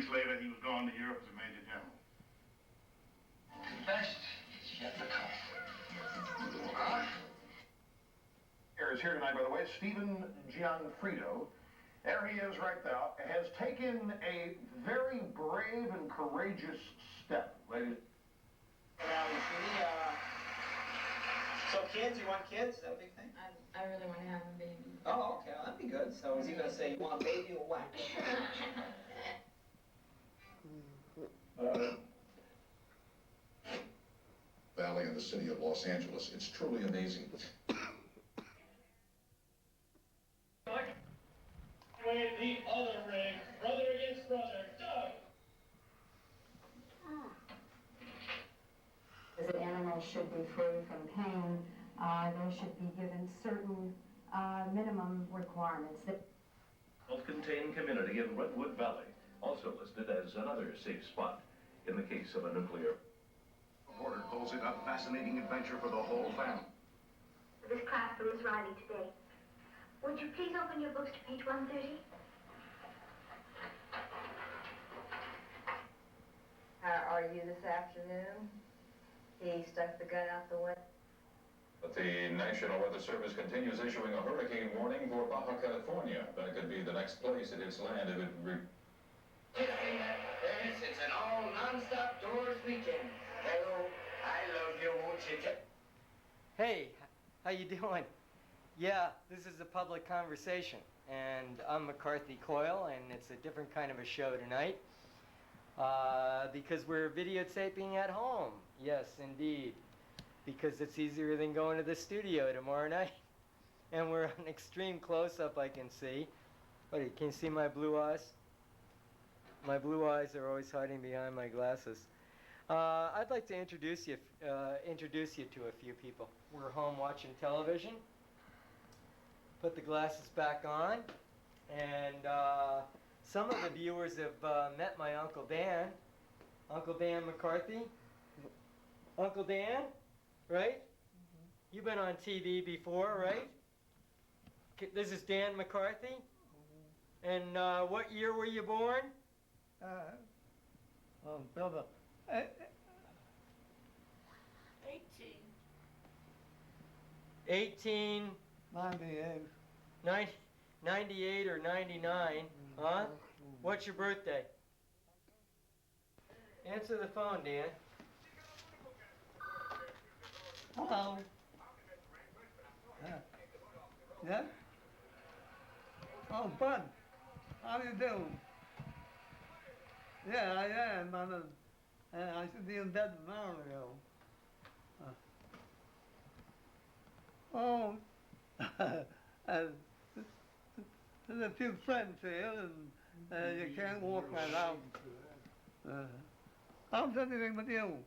weeks later, he was gone to Europe as a major general. Best is yet to come. Huh? Is here tonight, by the way, Stephen Gianfrido. There he is right now, has taken a very brave and courageous step, ladies. So kids, you want kids? Is that a big thing? I really want to have a baby. Oh, okay, well, that'd be good. So is he going to say you want a baby or what? Valley in the city of Los Angeles. It's truly amazing. Wait, the other ring, brother against brother, Doug. As an animal should be free from pain, they should be given certain minimum requirements. Self-contained community in Redwood Valley, also listed as another safe spot in the case of a nuclear. Porter calls it a fascinating adventure for the whole family. This class from Miss Riley today. Would you please open your books to page 130? How are you this afternoon? He stuck the gun out the window. But the National Weather Service continues issuing a hurricane warning for Baja California. That could be the next place it hits land if it Yes, it's an all non-stop doors weekend. Hello, I love you, won't you? Hey, how you doing? Yeah, this is a public conversation, and I'm McCarthy Coyle, and it's a different kind of a show tonight because we're videotaping at home. Yes, indeed, because it's easier than going to the studio tomorrow night. And we're on extreme close-up, I can see. What, can you see my blue eyes? My blue eyes are always hiding behind my glasses. I'd like to introduce you to a few people. We're home watching television. Put the glasses back on, and some of the viewers have met my Uncle Dan, Uncle Dan McCarthy. Uncle Dan, right? You've been on TV before, right? This is Dan McCarthy. And what year were you born? Brother. 98. 98 or 99, huh? What's your birthday? Answer the phone, Dan. Hello. Yeah? Oh, Bud. How do you do? Yeah, I am. I should be in bed an hour ago. Oh, there's a few friends here, and you can't walk right out. How's everything with you?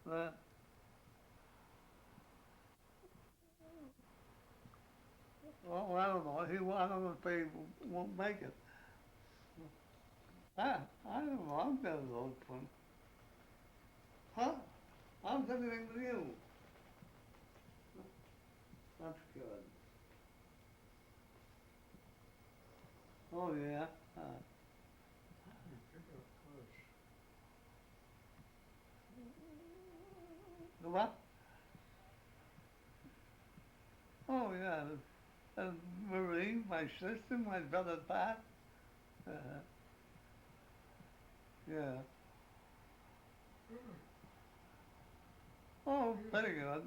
Well, I don't know. I don't know if they won't make it. I don't know. I'm better than those ones. Huh? How's everything with you? That's good. Oh, yeah. The what? Oh, yeah. Marie, my sister, my brother Pat. Yeah. Oh, very good.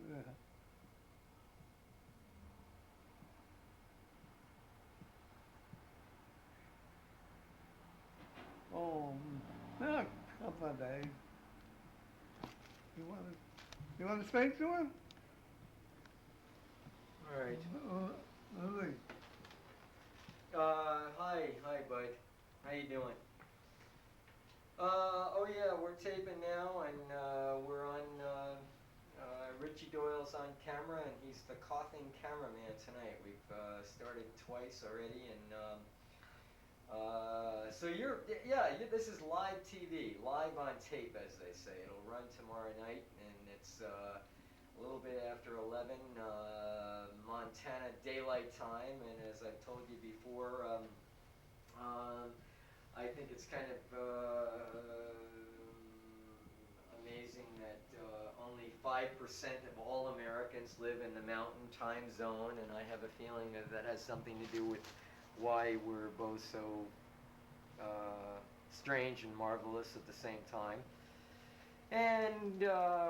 Yeah. Oh, yeah, a couple of days. You want to speak to him? All right. Lily. Hi, bud. How you doing? Oh yeah, we're taping now, and we're on. Richie Doyle's on camera, and he's the coughing cameraman tonight. We've started twice already, and so this is live TV, live on tape, as they say. It'll run tomorrow night, and it's a little bit after 11 Montana kind of daylight time, and as I've told you before, I think it's kind of amazing that only 5% of all Americans live in the mountain time zone, and I have a feeling that that has something to do with why we're both so strange and marvelous at the same time. And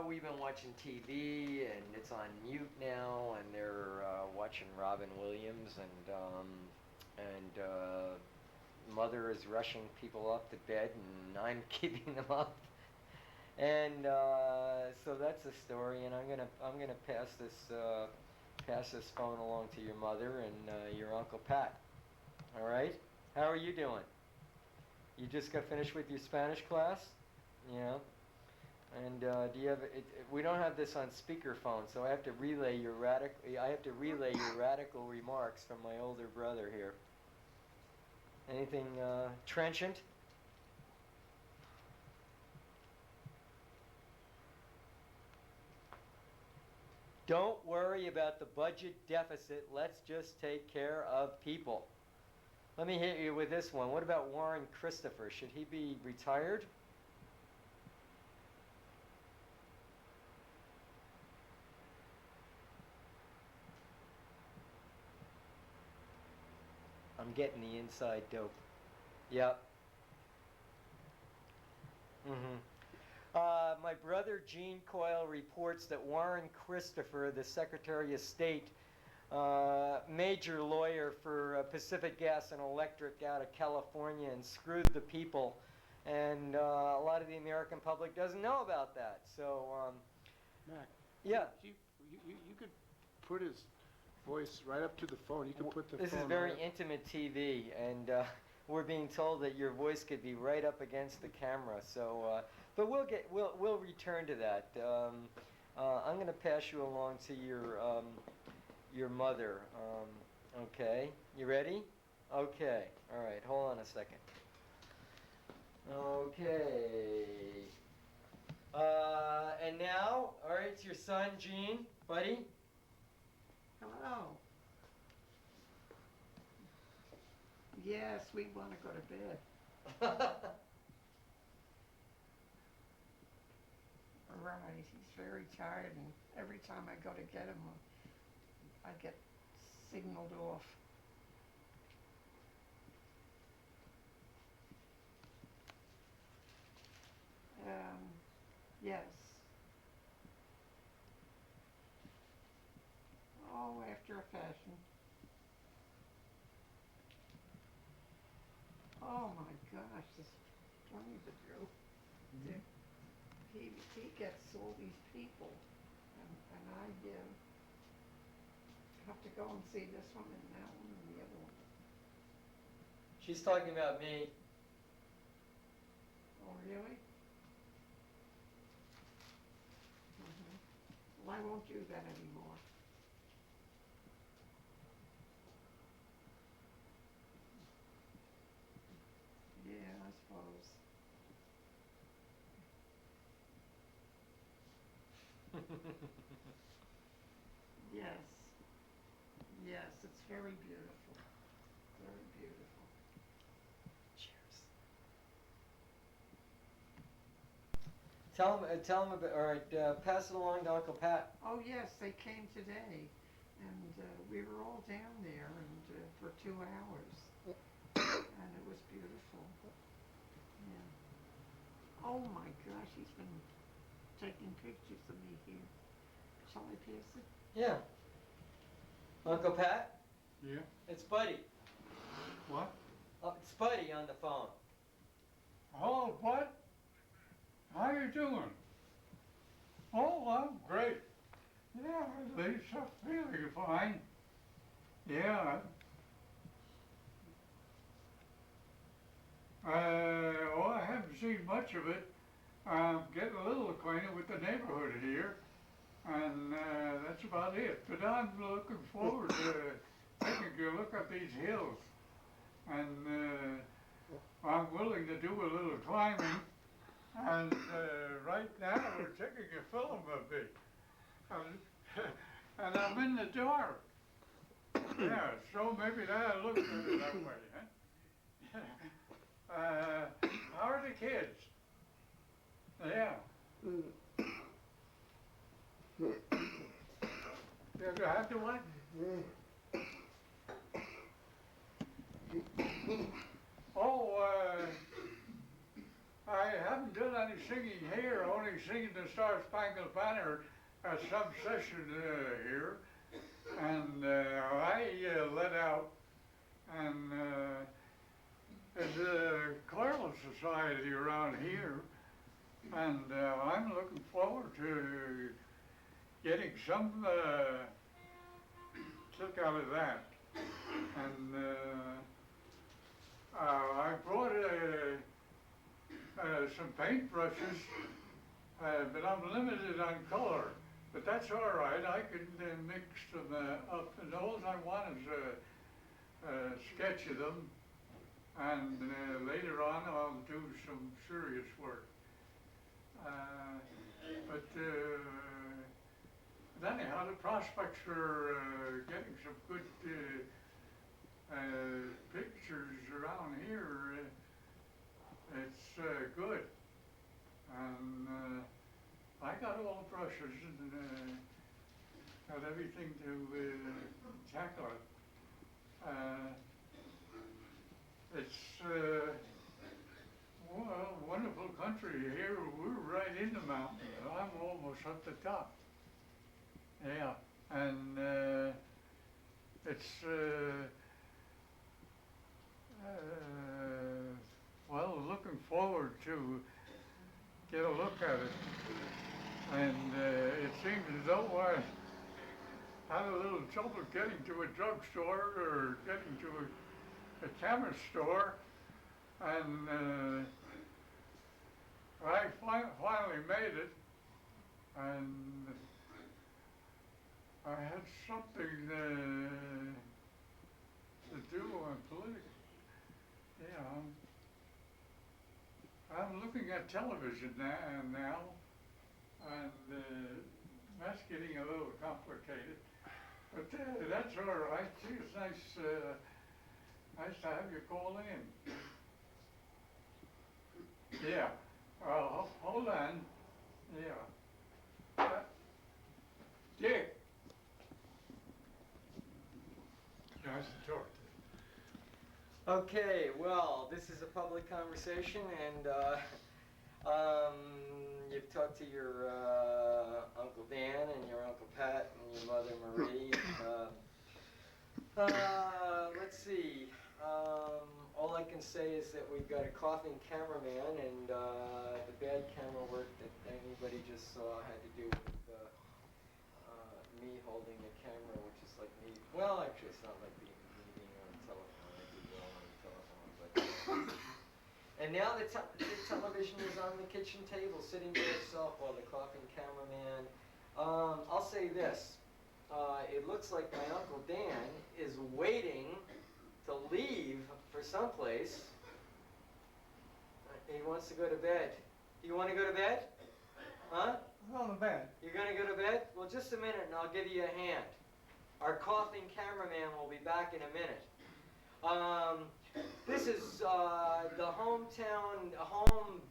we've been watching TV, and it's on mute now, and they're watching Robin Williams, and Mother is rushing people up to bed, and I'm keeping them up. And so that's the story, and I'm gonna pass this phone along to your mother and your Uncle Pat. All right? How are you doing? You just got finished with your Spanish class? Yeah. And do you have we don't have this on speakerphone, so I have to relay your radical remarks from my older brother here. Anything trenchant? Don't worry about the budget deficit. Let's just take care of people. Let me hit you with this one. What about Warren Christopher? Should he be retired? I'm getting the inside dope. Yep. My brother Gene Coyle reports that Warren Christopher, the Secretary of State, major lawyer for Pacific Gas and Electric out of California, and screwed the people. And a lot of the American public doesn't know about that. So, Mac. Yeah. You could put his voice right up to the phone. You can put the This phone is very right up. intimate TV, and we're being told that your voice could be right up against the camera. So, but we'll return to that. I'm going to pass you along to your mother. Okay, you ready? Okay. All right. Hold on a second. Okay. And now, all right, it's your son, Gene, buddy. Hello. Yes, we want to go to bed. Right, he's very tired, and every time I go to get him, I get signaled off. Yes. Oh, after a fashion. Oh my gosh, this is plenty to do. He gets all these people, and I have to go and see this one and that one and the other one. She's talking about me. Oh, really? Well, I won't do that anymore. Yeah, I suppose. Yes. Yes, it's very beautiful. Very beautiful. Cheers. Tell him about, all right, pass it along to Uncle Pat. Oh, yes, they came today, and we were all down there and for 2 hours, and it was beautiful. Yeah. Oh my gosh, he's been taking pictures of me here. Shall I pass it? Yeah. Uncle Pat? Yeah? It's Buddy. What? It's Buddy on the phone. Oh, what? How you doing? Oh, I'm great. Yeah, Lisa, feeling fine. Yeah. Well, I haven't seen much of it. I'm getting a little acquainted with the neighborhood here, and that's about it. But I'm looking forward to taking a look at these hills, and I'm willing to do a little climbing. And right now we're taking a film of it, and I'm in the dark. Yeah, so maybe that looks at it that way, huh? How are the kids? Yeah. You have to what? Oh, I haven't done any singing here, only singing the Star Spangled Banner at some session here. And I let out, and there's a choral society around here, and I'm looking forward to getting some kick out of that. And I brought some paintbrushes, but I'm limited on color. But that's all right. I can mix them up, and all I want is a sketch of them, and later on I'll do some serious work. But anyhow, the prospects for getting some good pictures around here, it's good. And I got all the brushes and got everything to tackle it. It's well, wonderful country here. We're right in the mountains. I'm almost at the top. Yeah, and it's well, looking forward to get a look at it. And it seems as though I had a little trouble getting to a drugstore or getting to a chemist store, and I finally made it, and I had something to do on politics. Yeah, I'm looking at television now, and that's getting a little complicated. But that's all right. Gee, it's nice, nice to have you call in. Yeah. Hold on. Yeah. Dick. Nice to talk to you. Okay, well, this is a public conversation, and you've talked to your Uncle Dan and your Uncle Pat and your Mother Marie. Let's see. All I can say is that we've got a coughing cameraman, and the bad camera work that anybody just saw had to do with me holding the camera, which is like me. Well, actually, it's not like me being on the telephone. I do well on the telephone, but. And now the television is on the kitchen table, sitting by itself, while the coughing cameraman. I'll say this. It looks like my Uncle Dan is waiting to leave for someplace. He wants to go to bed. You want to go to bed? Huh? I'm on the bed. You're going to go to bed? Well, just a minute and I'll give you a hand. Our coughing cameraman will be back in a minute. This is the home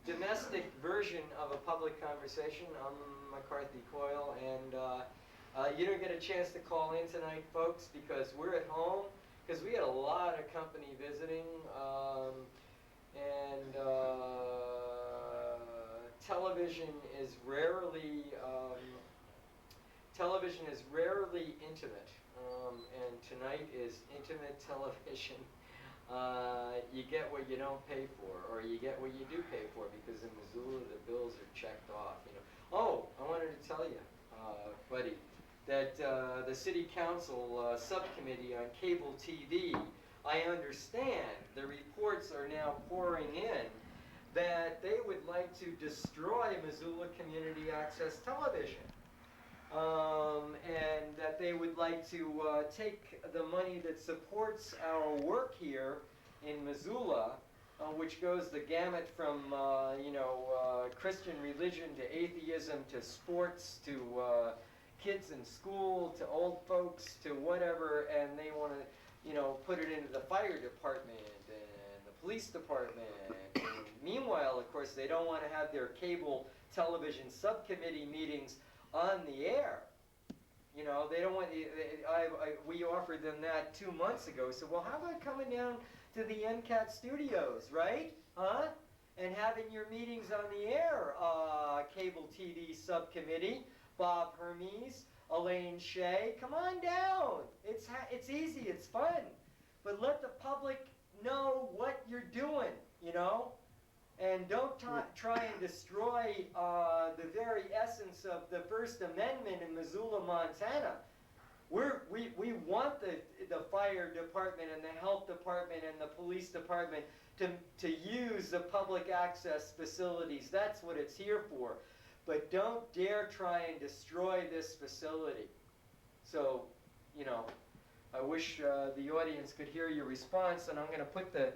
domestic version of a public conversation. I'm McCarthy Coyle, and you don't get a chance to call in tonight, folks, because we're at home, because we had a lot of company visiting, and television is rarely intimate, and tonight is intimate television. You get what you don't pay for, or you get what you do pay for, because in Missoula the bills are checked off. You know. Oh, I wanted to tell you, buddy, that the City Council subcommittee on cable TV, I understand the reports are now pouring in that they would like to destroy Missoula Community Access Television. And that they would like to take the money that supports our work here in Missoula, which goes the gamut from Christian religion to atheism to sports to kids in school to old folks to whatever, and they want to, you know, put it into the fire department and the police department. And meanwhile, of course, they don't want to have their cable television subcommittee meetings on the air. You know, they don't want, we offered them that 2 months ago. So, well, how about coming down to the NCAT studios, right? Huh? And having your meetings on the air, cable TV subcommittee, Bob Hermes, Elaine Shea, come on down. It's easy, it's fun. But let the public know what you're doing, you know? And don't try and destroy the very essence of the First Amendment in Missoula, Montana. We want the fire department and the health department and the police department to use the public access facilities. That's what it's here for. But don't dare try and destroy this facility. So, you know, I wish the audience could hear your response, and I'm going to put the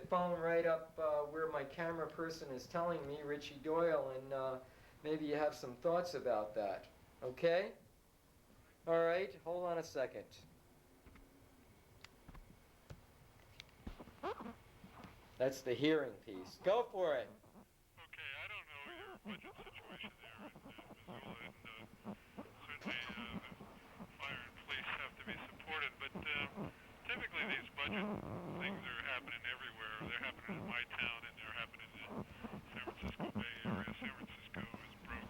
phone right up where my camera person is telling me, Richie Doyle, and maybe you have some thoughts about that. Okay? All right, hold on a second. That's the hearing piece. Go for it. Okay, I don't know your budget situation there in Missoula, and certainly fire and police have to be supported, but typically these budget things are happening everywhere. They're happening in my town, and they're happening in San Francisco Bay Area. San Francisco is broke.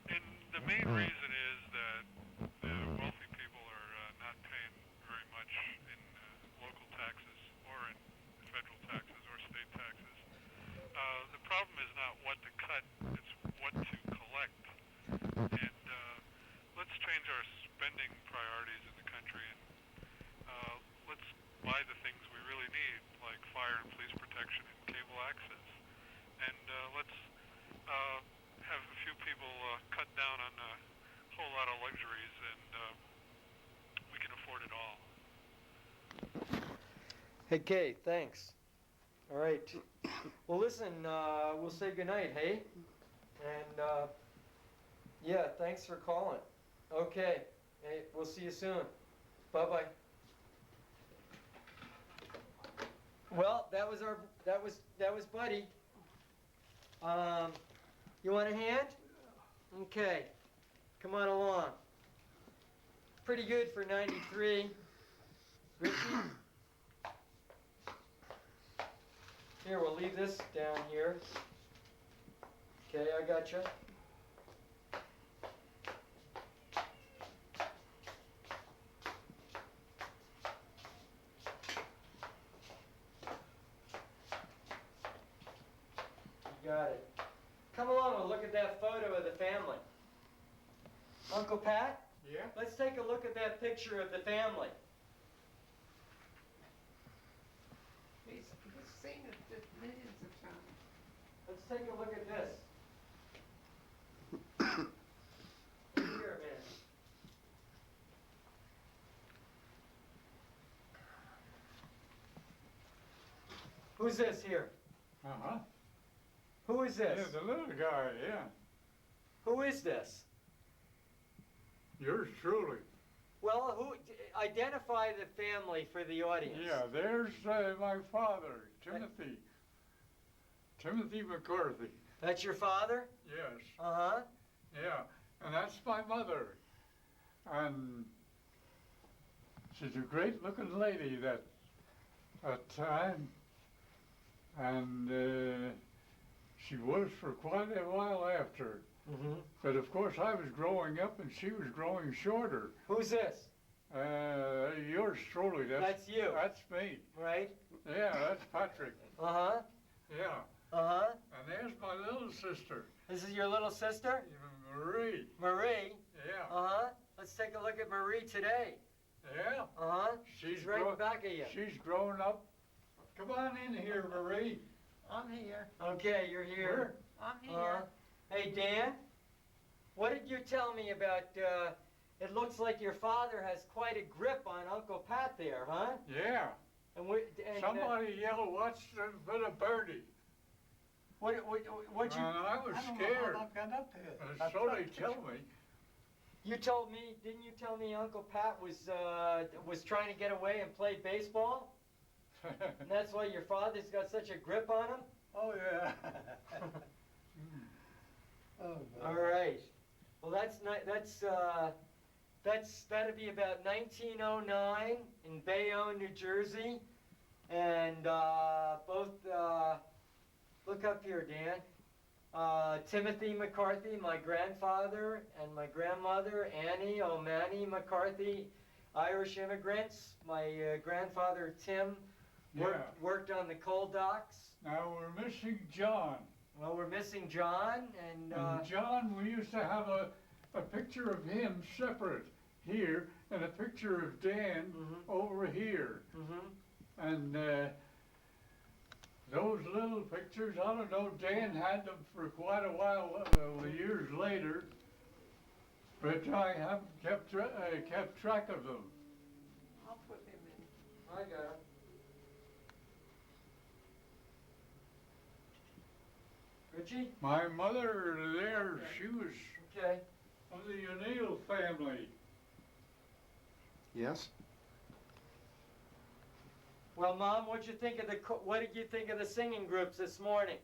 And the main reason is that the wealthy people are not paying very much in local taxes or in federal taxes or state taxes. The problem is not what to cut, it's what to collect. And let's change our spending priorities in the country, and let's buy the things we really need, like fire and police protection and cable access. And let's have a few people cut down on a whole lot of luxuries, and we can afford it all. Hey, Kay, thanks. All right. Well, listen, we'll say goodnight, hey? And, yeah, thanks for calling. Okay. Hey, we'll see you soon. Bye-bye. Well, that was Buddy. You want a hand? Okay. Come on along. Pretty good for 93. Richie? Here, we'll leave this down here. Okay, I gotcha. You got it. Come along and look at that photo of the family. Uncle Pat? Yeah? Let's take a look at that picture of the family. He's seen it millions of times. Let's take a look at this. Here a minute. Who's this here? Uh-huh. Who is this? Yeah, the little guy, yeah. Who is this? Yours truly. Well, identify the family for the audience. Yeah, there's my father, Timothy. Timothy McCarthy. That's your father? Yes. Uh-huh. Yeah, and that's my mother. And she's a great-looking lady that time. And she was for quite a while after. Mm-hmm. But of course I was growing up and she was growing shorter. Who's this? Yours truly. That's you. That's me. Right? Yeah, that's Patrick. Uh-huh. Yeah. Uh-huh. And there's my little sister. This is your little sister? Marie. Marie? Yeah. Uh-huh. Let's take a look at Marie today. Yeah. Uh-huh. She's right back at you. She's grown up. Come on in here, Marie. I'm here. Okay, you're here. I'm here. Hey, Dan, what did you tell me about, it looks like your father has quite a grip on Uncle Pat there, huh? Yeah. And somebody yelled, "What's for the birdie?" What you... And I was scared. I've got up here. So they tell me. You told me, didn't you tell me Uncle Pat was trying to get away and play baseball? And that's why your father's got such a grip on him? Oh, yeah. Oh, All right. Well, that'll be about 1909 in Bayonne, New Jersey, and look up here, Dan. Timothy McCarthy, my grandfather, and my grandmother, Annie O'Mani McCarthy, Irish immigrants. My grandfather, Tim, worked on the coal docks. Now we're missing John. Well, we're missing John, and John, we used to have a picture of him separate here, and a picture of Dan over here. And those little pictures, I don't know, Dan had them for quite a while, years later, but I haven't kept track of them. I'll put him in. I got him. Richie? My mother there, she was Okay. of the O'Neill family. Yes? Well, Mom, what did you think of the singing groups this morning?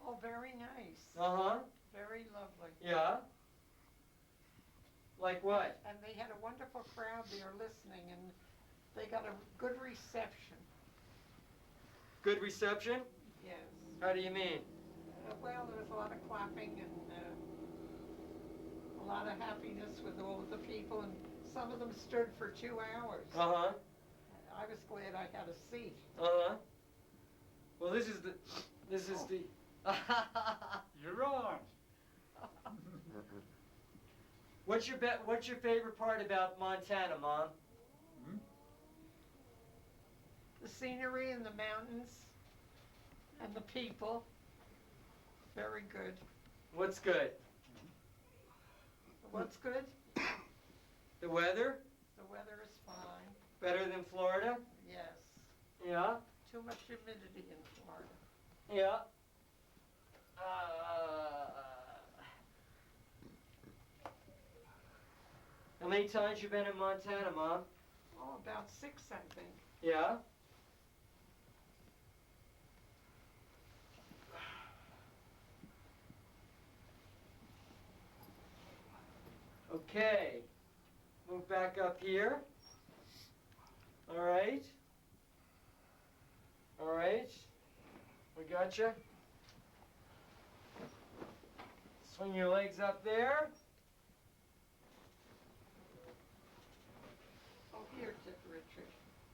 Oh, very nice. Uh-huh. Very lovely. Yeah? Like what? And they had a wonderful crowd there listening, and they got a good reception. Good reception? Yes. How do you mean? Well, there was a lot of clapping and a lot of happiness with all of the people, and some of them stood for 2 hours. Uh-huh. I was glad I had a seat. Uh-huh. Well, this is the You're on. What's your favorite part about Montana, Mom? The scenery and the mountains and the people. Very good. What's good? What's good? The weather? The weather is fine. Better than Florida? Yes. Yeah? Too much humidity in Florida. Yeah. How many times you been in Montana, Mom? Oh, about 6, I think. Yeah? Okay. Move back up here. All right. All right. We got you. Swing your legs up there. Oh, here, Richard.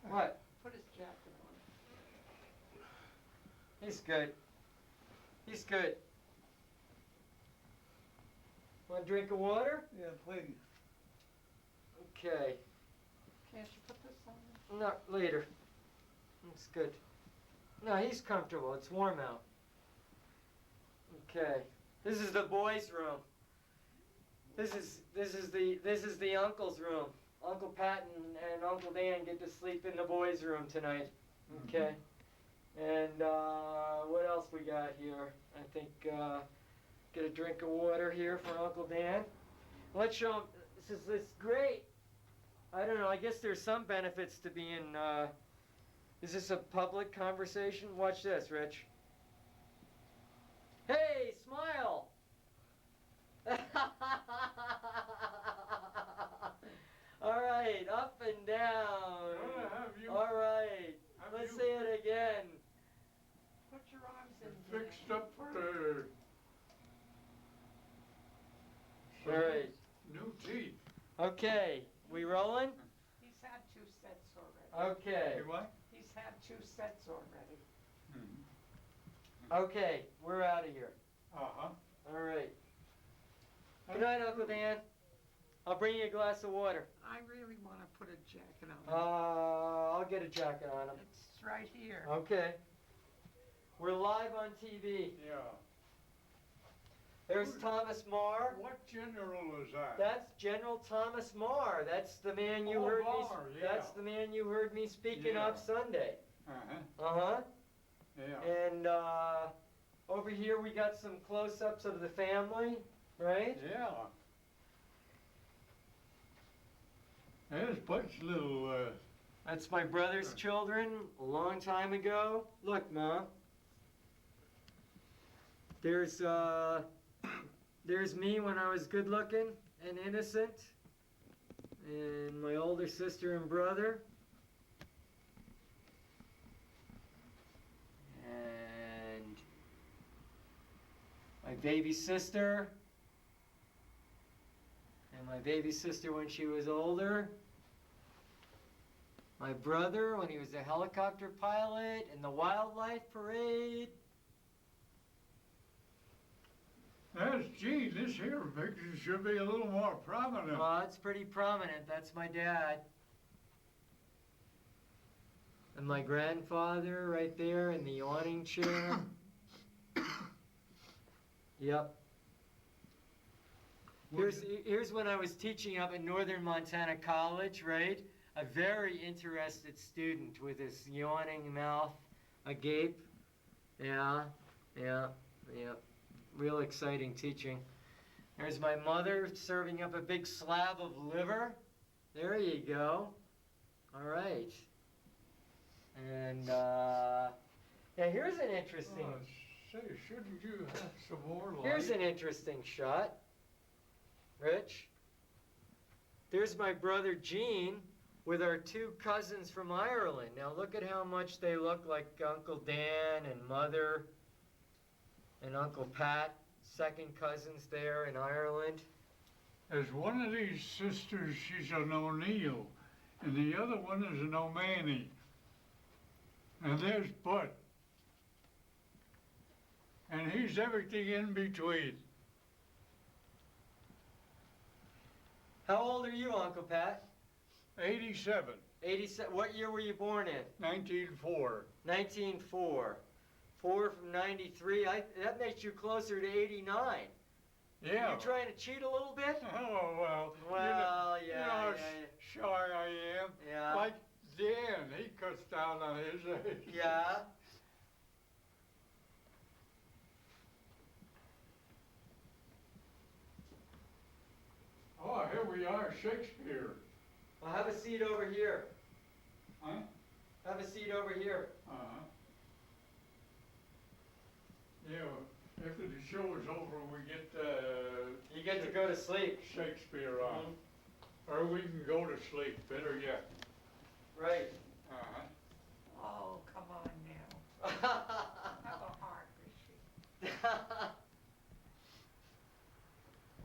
What? Put his jacket on. He's good. He's good. Want a drink of water? Yeah, please. Okay. Can't you put this on? Not later. It's good. No, he's comfortable. It's warm out. Okay. This is the boys' room. This is the uncle's room. Uncle Pat and Uncle Dan get to sleep in the boys' room tonight. Okay. And what else we got here? I think get a drink of water here for Uncle Dan. Let's show him. This is great. I don't know. I guess there's some benefits to being. Is this a public conversation? Watch this, Rich. Hey, smile. All right, up and down. All right, let's say it again. Put your arms in. Fixed up for All right. new teeth. Okay, we rolling? He's had 2 sets already. Okay. Hey, what? He's had 2 sets already. Okay, we're out of here. Uh-huh. All right. Good night, Uncle Dan. I'll bring you a glass of water. I really want to put a jacket on. I'll get a jacket on him. It's right here. Okay. We're live on TV. Yeah. There's Thomas Marr. What general is that? That's General Thomas Marr. That's the man you heard Marr, me. yeah. That's the man you heard me speaking Yeah. of Sunday. Uh-huh. Uh-huh. Yeah. And over here we got some close-ups of the family, right? Yeah. There's Bud's little, That's my brother's children a long time ago. Look, Mom. There's me when I was good looking and innocent. And my older sister and brother. And my baby sister. And my baby sister when she was older. My brother when he was a helicopter pilot in the wildlife parade. gee, this here picture should be a little more prominent. Oh, it's pretty prominent. That's my dad. And my grandfather right there in the awning chair. Yep. Here's when I was teaching up at Northern Montana College, right? A very interested student with his yawning mouth agape. Yeah. Real exciting teaching. There's my mother serving up a big slab of liver. There you go. All right. And, yeah, here's an interesting... Say, shouldn't you have some more light? Here's an interesting shot. Rich. There's my brother Gene with our two cousins from Ireland. Now look at how much they look like Uncle Dan and Mother and Uncle Pat, second cousins there in Ireland. There's one of these sisters, she's an O'Neill, and the other one is an O'Mahony. And there's Bud. And he's everything in between. How old are you, Uncle Pat? 87. 87. What year were you born in? 1904. 1904. 4 from 93. That makes you closer to 89. Yeah. You trying to cheat a little bit? Oh, well. Well, you know shy I am. Yeah. Like Dan, he cuts down on his age. Yeah. Oh, here we are, Shakespeare. Well, have a seat over here. Huh? Have a seat over here. Uh-huh. Yeah, after the show is over, we get you get to go to sleep. Shakespeare on. Or we can go to sleep, better yet. Right. Uh-huh. Oh, come on now. Have a heart, Richie.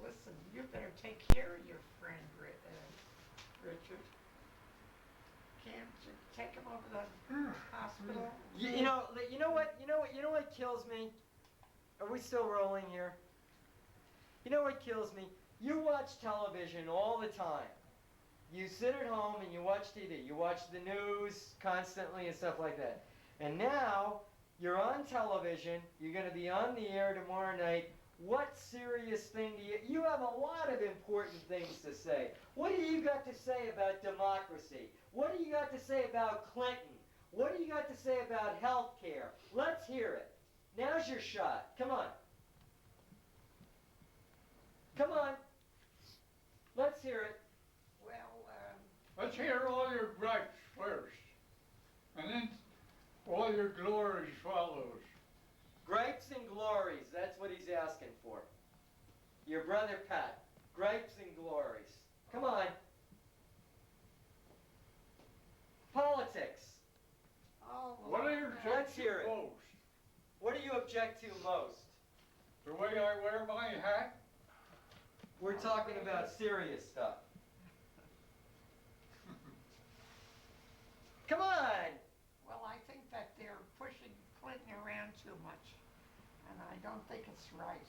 Listen, you better take care of your friend, Richard. Can't you take him over to the hospital? You know what kills me? Are we still rolling here? You know what kills me? You watch television all the time. You sit at home and you watch TV. You watch the news constantly and stuff like that. And now you're on television. You're going to be on the air tomorrow night. What serious thing do you have a lot of important things to say. What do you got to say about democracy? What do you got to say about Clinton? What do you got to say about health care? Let's hear it. Now's your shot. Come on. Come on. Let's hear it. Well, let's hear all your gripes first. And then all your glories follows. Gripes and glories, that's what he's asking for. Your brother Pat, gripes and glories. Come on. Politics. oh, What do you Let's object to hear it. most? What do you object to most? The way I wear my hat? We're talking about serious stuff. Come on. well, I think that they're pushing Clinton around too much, and I don't think it's right.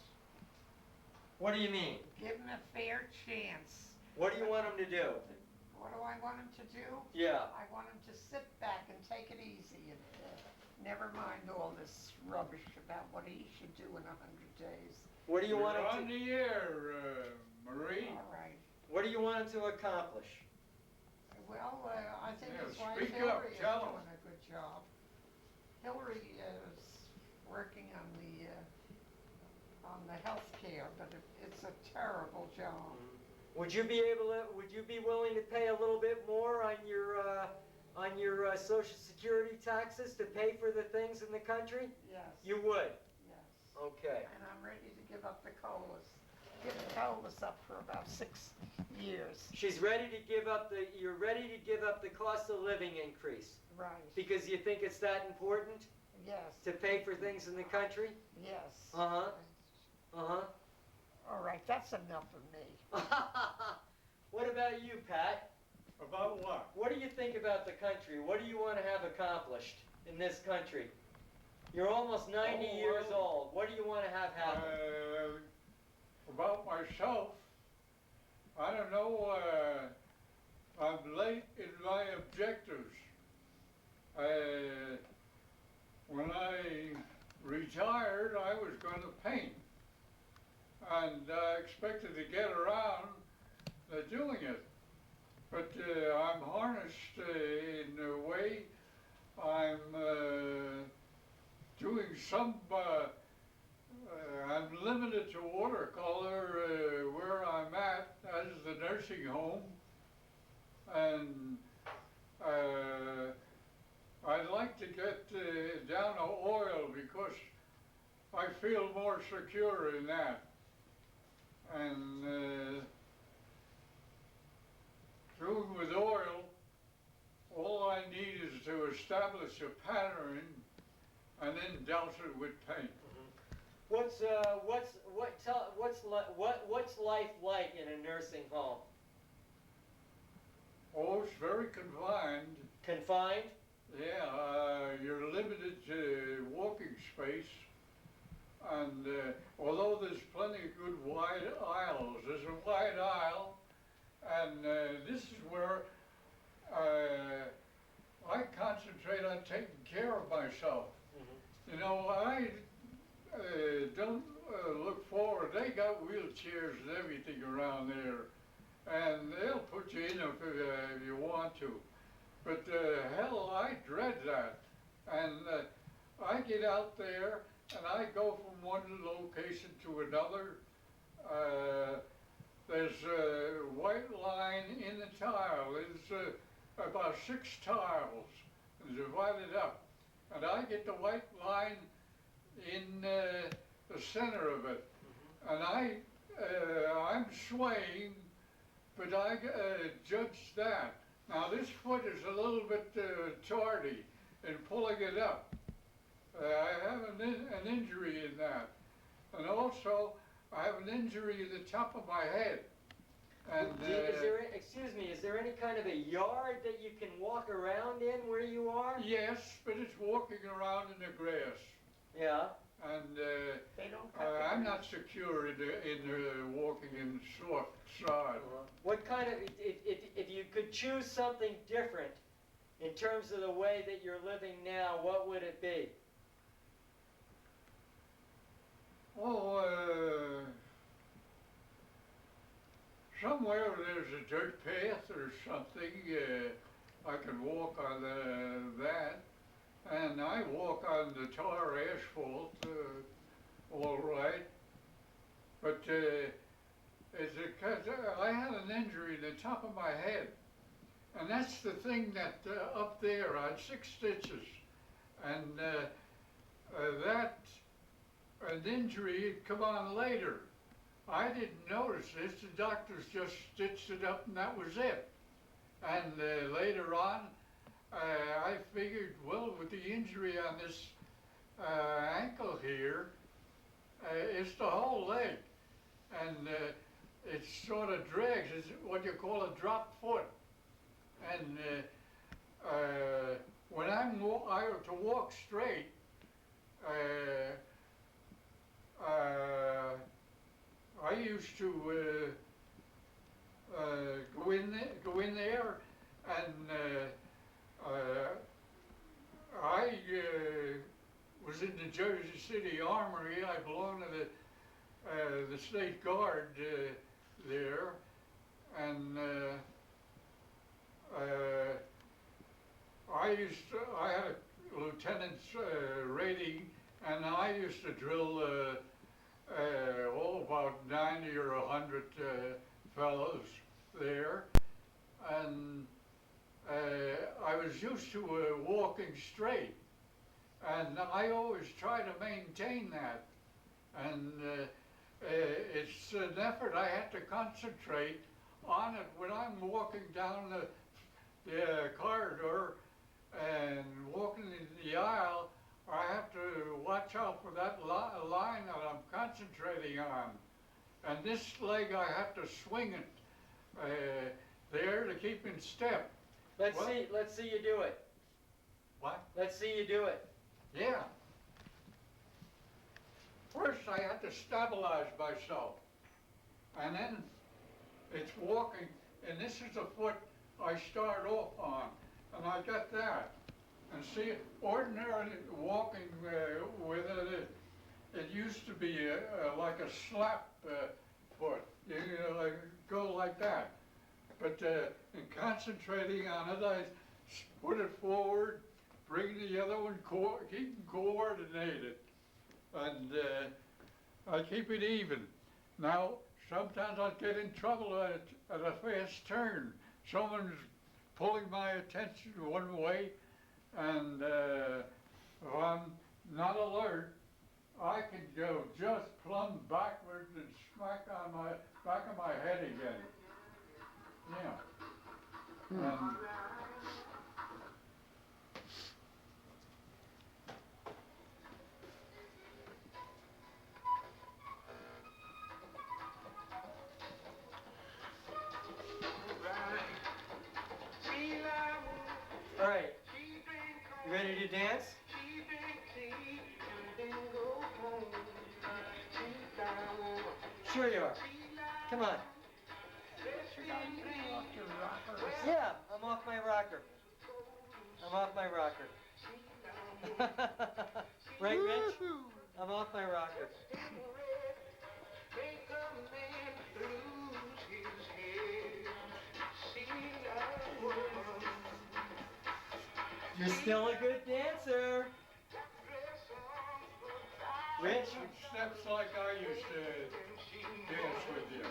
What do you mean? Give him a fair chance. What do you want him to do? What do I want him to do? Yeah. I want him to sit back and take it easy and never mind all this rubbish about what he should do in 100 days. What do you want You're him on to... the air, Marie. All right. What do you want him to accomplish? Well, I think Yeah, his wife speak up, Hillary is tell 'em. doing a good job. Hillary is working on the health care, but it's a terrible job. Would you be willing to pay a little bit more on your Social Security taxes to pay for the things in the country? Yes. You would? Yes. Okay. And I'm ready to give up the COLAs. Give the COLAs up for about 6 years. She's ready to give up you're ready to give up the cost of living increase. Right. Because you think it's that important Yes. to pay for things in the country? Yes. Uh-huh. Uh-huh. All right, that's enough of me. What about you, Pat? About what? What do you think about the country? What do you want to have accomplished in this country? You're almost 90 years old. What do you want to have happen? About myself, I don't know, I'm late in my objectives. When I retired, I was going to paint. And I expected to get around doing it. But I'm harnessed in a way. I'm doing some, I'm limited to watercolor where I'm at as the nursing home. And I'd like to get down to oil because I feel more secure in that. And doing with oil, all I need is to establish a pattern and then douse it with paint. What's life like in a nursing home? Oh, it's very confined. Confined? Yeah, you're limited to walking space. And although there's plenty of good wide aisles, there's a wide aisle, and this is where I concentrate on taking care of myself. Mm-hmm. You know, I don't look forward. They got wheelchairs and everything around there, and they'll put you in if you want to. But hell, I dread that. And I get out there and I go from one location to another. There's a white line in the tile. There's about 6 tiles divided up. And I get the white line in the center of it. And I'm swaying, but I judge that. Now this foot is a little bit tardy in pulling it up. I have an injury in that. And also, I have an injury in the top of my head. And is there any kind of a yard that you can walk around in where you are? Yes, but it's walking around in the grass. Yeah. And They don't I'm not secure in walking in soft sod. What kind of, if you could choose something different in terms of the way that you're living now, what would it be? Oh, somewhere there's a dirt path or something. I can walk on that. And I walk on the tar asphalt, all right. But it's because I had an injury in the top of my head. And that's the thing that up there, I had 6 stitches. And that, an injury had come on later. I didn't notice this, the doctors just stitched it up and that was it. And later on, I figured, well, with the injury on this ankle here, it's the whole leg. And it sort of drags, it's what you call a drop foot. And when I have to walk straight, I used to go in there and I was in the Jersey City Armory. I belonged to the State Guard there, and I had a lieutenant's rating, and I used to drill about 90 or 100 fellows there, and I was used to walking straight, and I always try to maintain that. And it's an effort I have to concentrate on it when I'm walking down the corridor and walking in the aisle. I have to watch out for that line that I'm concentrating on. And this leg I have to swing it there to keep in step. Let's see you do it. What? Let's see you do it. Yeah. First I have to stabilize myself. And then it's walking, and this is the foot I start off on. And I got that. And see, ordinarily walking with it used to be like a slap foot. You know, like go like that. But in concentrating on it, I put it forward, bring the other one, keep coordinated. And I keep it even. Now, sometimes I get in trouble at a fast turn. Someone's pulling my attention one way, and if I'm not alert, I can go just plumb backwards and smack on my back of my head again. Yeah. All right. You ready to dance? Sure you are. Come on. Yeah, I'm off my rocker. I'm off my rocker. Right, Rich? I'm off my rocker. You're still a good dancer. Rich? Steps like I used to dance with you.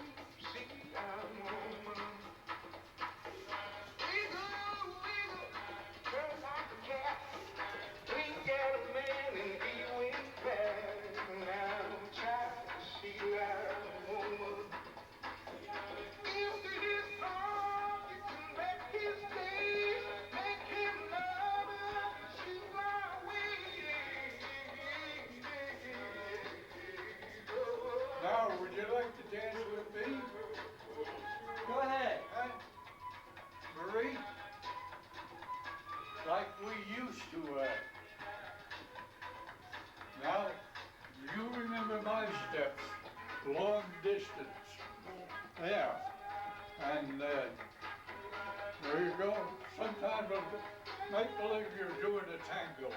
Now, would you like to dance with me? Go ahead. Huh? Marie? Like we used to. Now, you remember my steps, long distance. Yeah. And there you go. Sometimes I'll make believe you're doing a tango.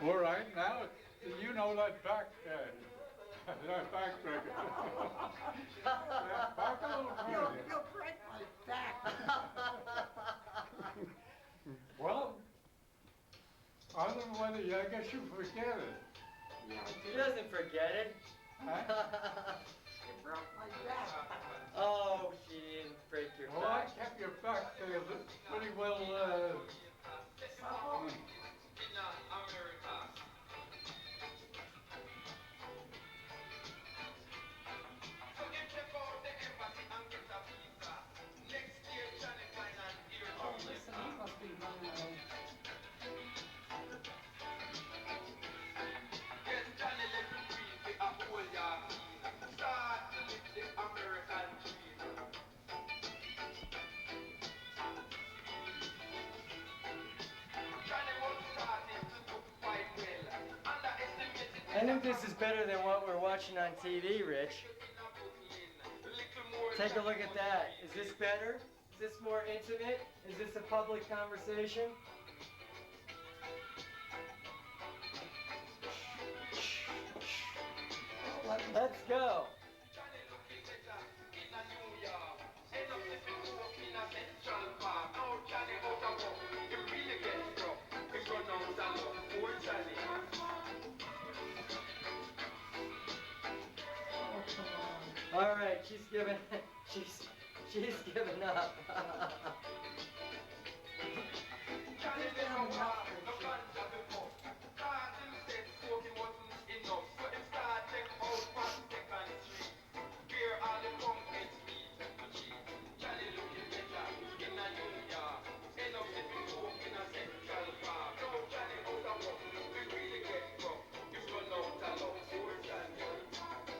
All right, now you know that back breaker. Back a little further. You'll break my back. Well, I don't know whether I guess you forget it. Yeah, She doesn't forget it. Huh? you broke my back. Oh, she didn't break your Well, I back. kept your back pretty well. Oh, listen, he must be running away. I think this is better than what we're watching on TV, Rich. Take a look at that. Is this better? Is this more intimate? Is this a public conversation? Let's go. like she's given she's given up.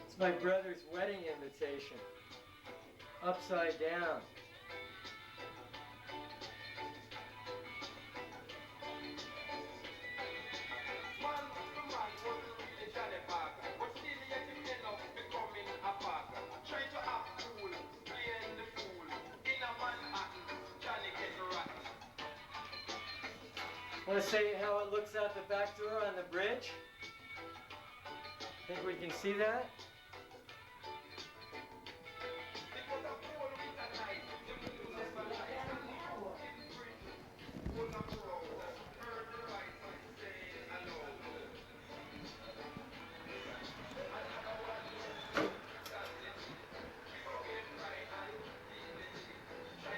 It's my brother's wedding invitation. Upside down. Want to say how it looks out the back door on the bridge? Think we can see that?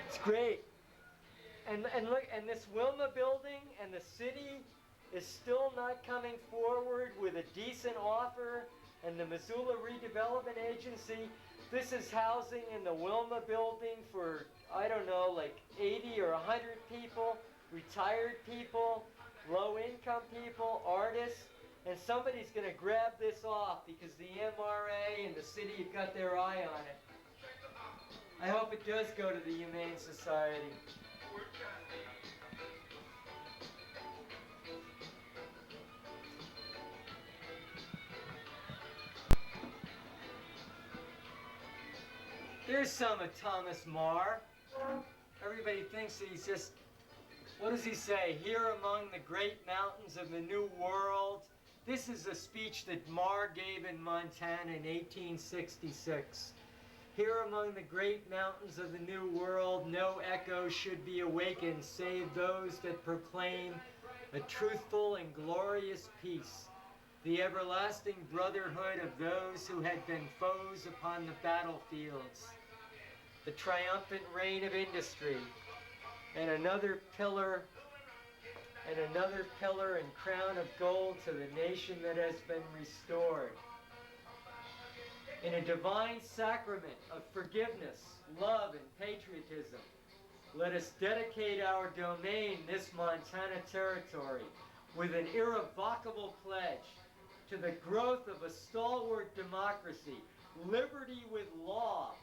It's great. And look, and this Wilma building and the city is still not coming forward with a decent offer, and the Missoula Redevelopment Agency, this is housing in the Wilma building for, I don't know, like 80 or 100 people, retired people, low-income people, artists, and somebody's going to grab this off because the MRA and the city have got their eye on it. I hope it does go to the Humane Society. There's some of Thomas Marr. Everybody thinks that he's just, what does he say? Here among the great mountains of the New World. This is a speech that Marr gave in Montana in 1866. Here among the great mountains of the New World, no echo should be awakened save those that proclaim a truthful and glorious peace, the everlasting brotherhood of those who had been foes upon the battlefields, the triumphant reign of industry, and another pillar and crown of gold to the nation that has been restored. In a divine sacrament of forgiveness, love, and patriotism, let us dedicate our domain, this Montana territory, with an irrevocable pledge to the growth of a stalwart democracy, liberty with law,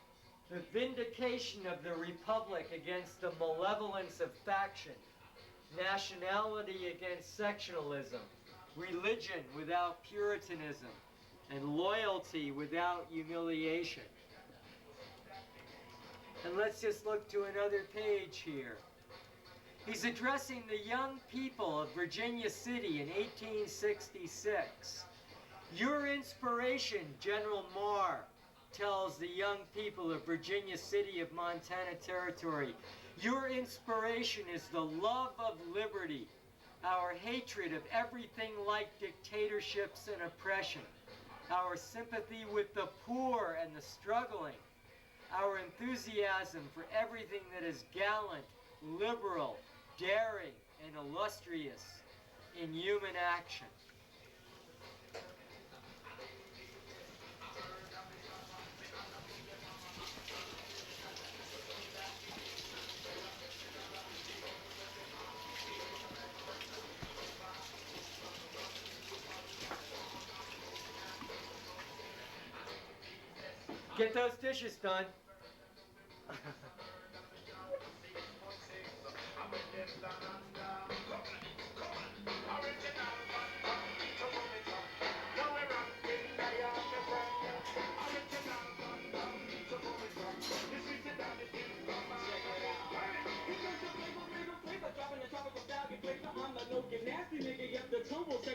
the vindication of the republic against the malevolence of faction, nationality against sectionalism, religion without puritanism, and loyalty without humiliation. And let's just look to another page here. He's addressing the young people of Virginia City in 1866. Your inspiration, General Marr, tells the young people of Virginia City of Montana Territory, your inspiration is the love of liberty, our hatred of everything like dictatorships and oppression, our sympathy with the poor and the struggling, our enthusiasm for everything that is gallant, liberal, daring, and illustrious in human action. Get those dishes done.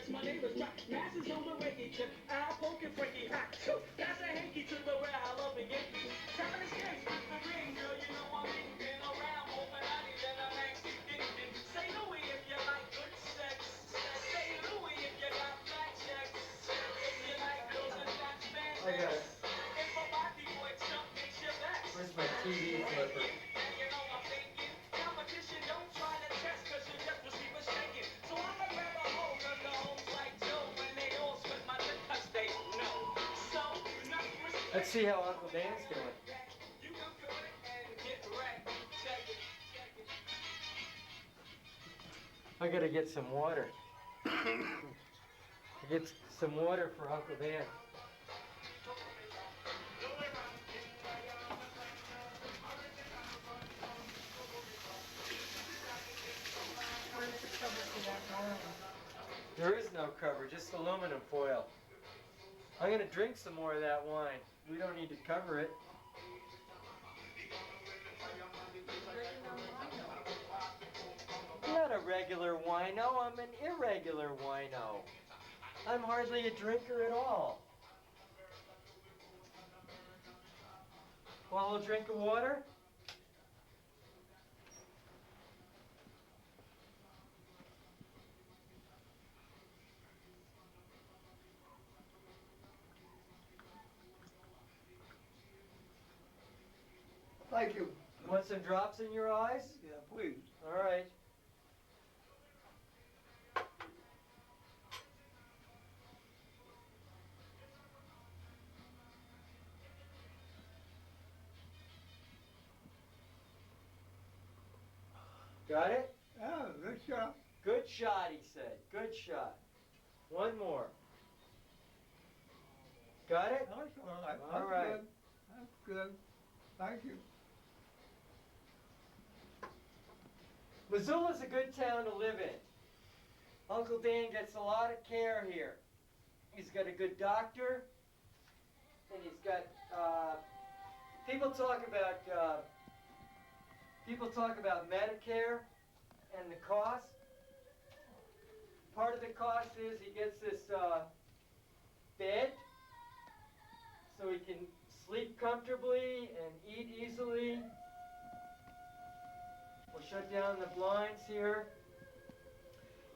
My neighbors drop masses on the reggae chip. I'll poke it Frankie hot. That's a hanky to the way I love it. Seven is king. The ring, girl, you know I'm been around open eyes and I'm actually thinking. Say Louis if you like good sex. Say Louis if you got fat checks. If you like girls and fat men. If a body boy jump in flipper. Let's see how Uncle Dan's doing. I gotta get some water. Get some water for Uncle Dan. Where's the cover for that wine? There is no cover, just aluminum foil. I'm gonna drink some more of that wine. We don't need to cover it. I'm not a regular wino, I'm an irregular wino. I'm hardly a drinker at all. Want a little drink of water? Thank you. Want some drops in your eyes? Yeah, please. All right. Got it? Oh, good shot. Good shot, he said. Good shot. One more. Got it? That's all right. All right. Good. That's good. Thank you. Missoula's a good town to live in. Uncle Dan gets a lot of care here. He's got a good doctor, and he's got, people talk about Medicare and the cost. Part of the cost is he gets this bed so he can sleep comfortably and eat easily. We'll shut down the blinds here.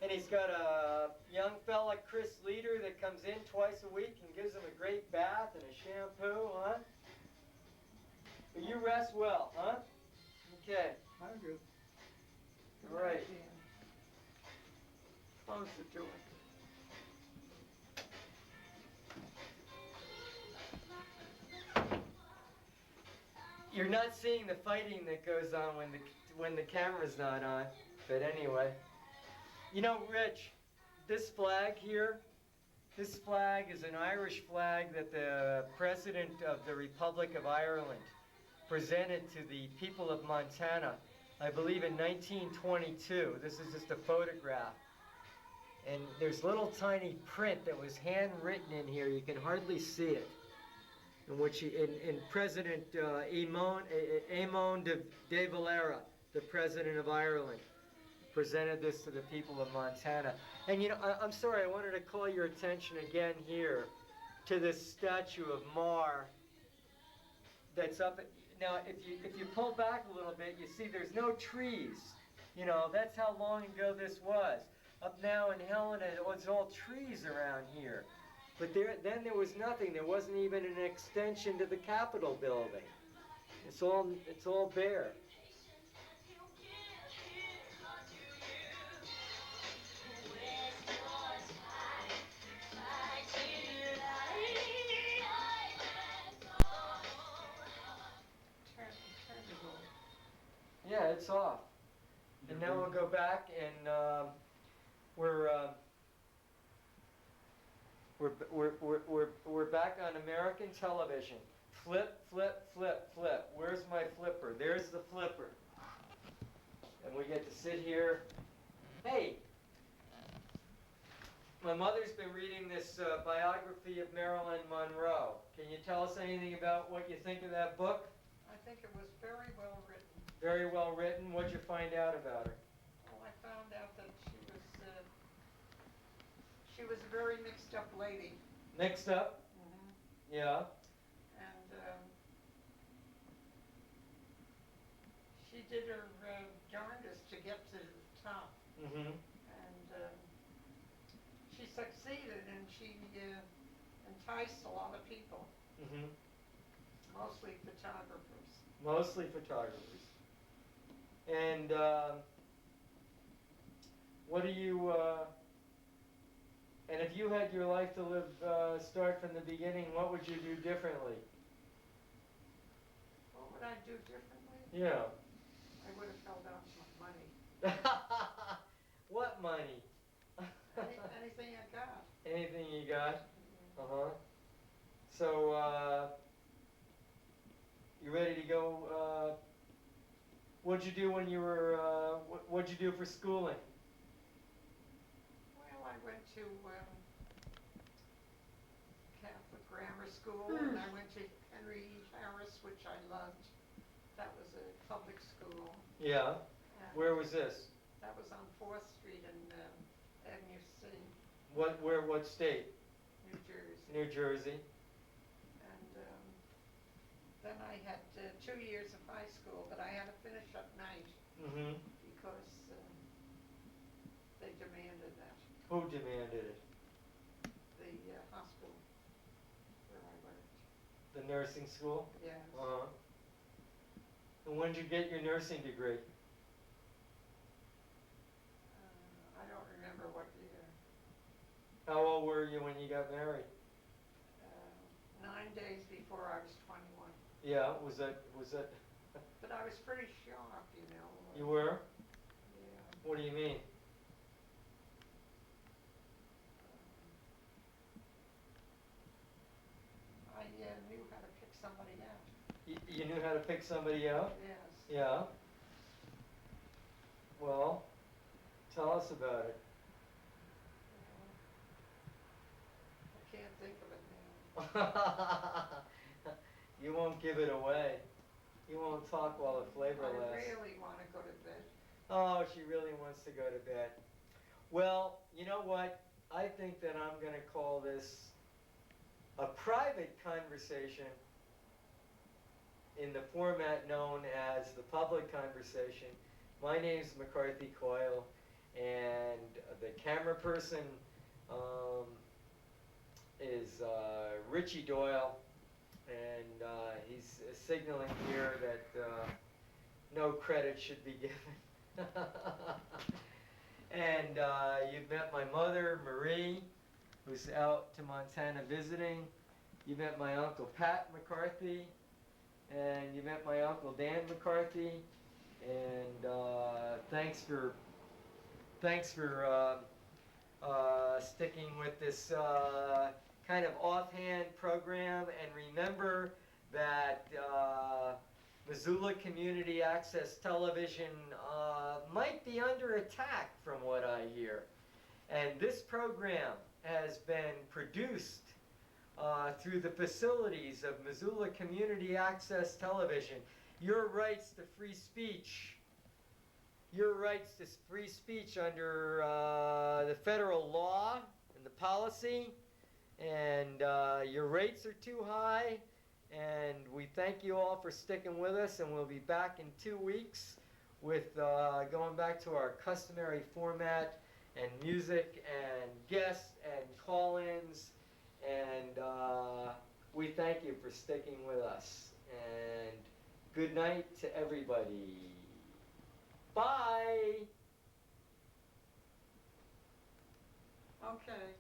And he's got a young fella, Chris Leader, that comes in twice a week and gives him a great bath and a shampoo, huh? But you rest well, huh? Okay. I'm good. All right. Close the door. You're not seeing the fighting that goes on when the camera's not on. But anyway. You know, Rich, this flag here, this flag is an Irish flag that the President of the Republic of Ireland presented to the people of Montana, I believe in 1922. This is just a photograph. And there's little tiny print that was handwritten in here. You can hardly see it. In which in President Eamon de Valera, the President of Ireland, presented this to the people of Montana. And you know, I'm sorry, I wanted to call your attention again here to this statue of Mar that's up. Now, if you pull back a little bit, you see there's no trees. You know, that's how long ago this was. Up now in Helena, it was all trees around here. But then there was nothing. There wasn't even an extension to the Capitol building. It's all bare. Yeah, it's off. And now we'll go back and we're back on American television. Flip, flip, flip, flip. Where's my flipper? There's the flipper. And we get to sit here. Hey, my mother's been reading this biography of Marilyn Monroe. Can you tell us anything about what you think of that book? I think it was very well written. Very well written. What'd you find out about her? Well, I found out that she was a very mixed up lady. Mixed up? Mm-hmm. Yeah. And she did her darndest to get to the top. Mm-hmm. And she succeeded, and she enticed a lot of people, Mm-hmm. mostly photographers. Mostly photographers. And what do you, and if you had your life to live, start from the beginning, what would you do differently? What would I do differently? Yeah. I would have held out my money. What money? Anything I got. Anything you got? Uh-huh. So, you ready to go, what'd you do when you were, what'd you do for schooling? Well, I went to Catholic grammar school, and I went to Henry Harris, which I loved. That was a public school. Yeah. And Where was this? that was on 4th Street in Avenue C, What state? New Jersey. New Jersey. And then I had 2 years of high school, but I had to finish at night Mm-hmm. because they demanded that. Who demanded it? The hospital where I worked. The nursing school? Yes. Uh-huh. And when did you get your nursing degree? I don't remember what year. How old were you when you got married? 9 days before I was 21. Yeah, was that, But I was pretty sharp, you know. you were? Yeah. What do you mean? I knew how to pick somebody out. You knew how to pick somebody out? Yes. Yeah. Well, tell us about it. I can't think of it now. You won't give it away. You won't talk while the flavor lasts. I really want to go to bed. Oh, she really wants to go to bed. Well, you know what? I think that I'm going to call this a private conversation in the format known as the public conversation. My name's McCarthy Coyle, and the camera person is Richie Doyle, and he's signaling here that no credit should be given. And you've met my mother, Marie, who's out to Montana visiting. You met my Uncle Pat McCarthy, and you met my Uncle Dan McCarthy. And thanks for sticking with this kind of offhand program. And remember that Missoula Community Access Television might be under attack from what I hear. And this program has been produced through the facilities of Missoula Community Access Television. Your rights to free speech. Your rights to free speech under the federal law and the policy. And your rates are too high. And we thank you all for sticking with us. And we'll be back in 2 weeks with going back to our customary format and music and guests and call-ins. And we thank you for sticking with us. And good night to everybody. Bye. Okay.